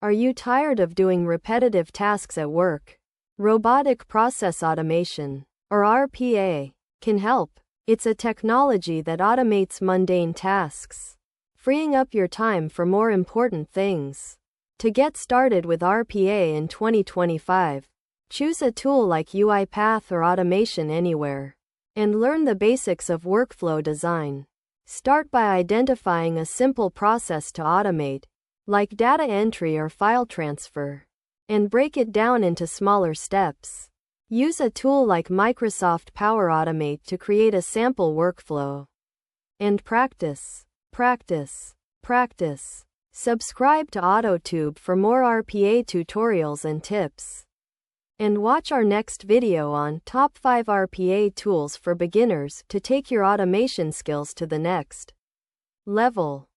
Are you tired of doing repetitive tasks at work? Robotic Process Automation, or RPA, can help. It's a technology that automates mundane tasks, freeing up your time for more important things. To get started with RPA in 2025, choose a tool like UiPath or Automation Anywhere, and learn the basics of workflow design. Start by identifying a simple process to automate, like data entry or file transfer, and break it down into smaller steps. Use a tool like Microsoft Power Automate to create a sample workflow. And practice, practice, practice. Subscribe to AutoTube for more RPA tutorials and tips. And watch our next video on Top 5 RPA Tools for Beginners to take your automation skills to the next level.